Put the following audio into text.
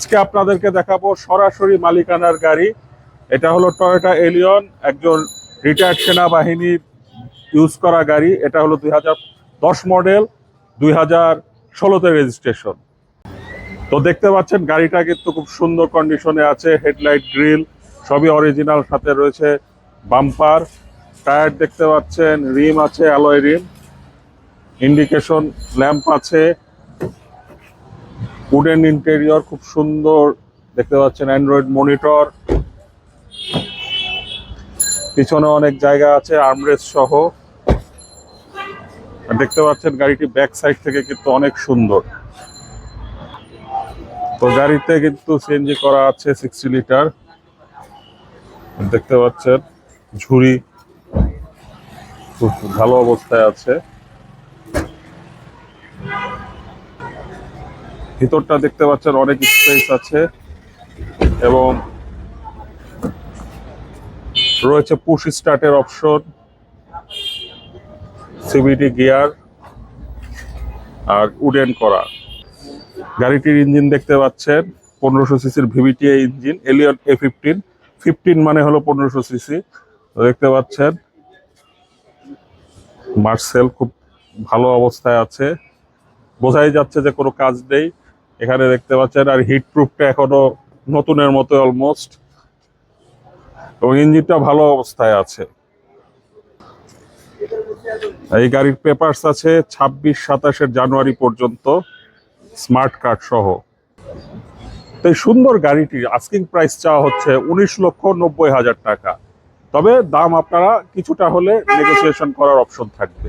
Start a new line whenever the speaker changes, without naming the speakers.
আজকে আপনাদেরকে দেখাবো সরাসরি মালিকানার গাড়ি। এটা হলো টয়োটা এলিয়ন, একজন রিটায়ার্ড সেনাবাহিনীর ইউজ করা গাড়ি। এটা হলো 2010 মডেল, 2016তে রেজিস্ট্রেশন। তো দেখতে পাচ্ছেন গাড়িটা কিন্তু খুব সুন্দর কন্ডিশনে আছে। হেডলাইট, গ্রিল সবই অরিজিনাল, সাথে রয়েছে বাম্পার। টায়ার দেখতে পাচ্ছেন, রিম আছে অ্যালয় রিম, ইন্ডিকেশন ল্যাম্প আছে, উডেন ইন্টেরিয়র খুব সুন্দর দেখতে পাচ্ছেন, অ্যান্ড্রয়েড মনিটর, পিছনে অনেক জায়গা আছে আর্মরেস্ট সহ। দেখতে পাচ্ছেন গাড়িটি ব্যাক সাইড থেকে কিন্তু অনেক সুন্দর। তো গাড়িতে কিন্তু সিএনজি করা আছে 60 লিটার। দেখতে পাচ্ছেন ঝুড়ি খুব ভালো অবস্থায় আছে। ভিতরটা দেখতে পাচ্ছেন অনেক স্পেস আছে এবং রয়েছে পুশ স্টার্টের অপশন, সিভিটি গিয়ার আর উডেন করা। গাড়িটির ইঞ্জিন দেখতে পাচ্ছেন 1500 সিসির ভিভিটিআই ইঞ্জিন, এলিয়ন A15। 15 মানে হলো 1500 সিসি। দেখতে পাচ্ছেন মার্সেল খুব ভালো অবস্থায় আছে, বোঝাই যাচ্ছে যে কোনো কাজ নেই এখানে। দেখতে পাচ্ছেন আর হিট প্রুফটা এখনো নতুনের মতো অলমোস্ট, এবং ইঞ্জিনটা ভালো অবস্থায় আছে। এই গাড়ির পেপারস আছে 26-27 জানুয়ারি পর্যন্ত, স্মার্ট কার্ড সহ। তো এই সুন্দর গাড়িটির আস্কিং প্রাইস চাওয়া হচ্ছে 19,90,000 টাকা। তবে দাম আপনারা কিছুটা হলে নেগোসিয়েশন করার অপশন থাকবে।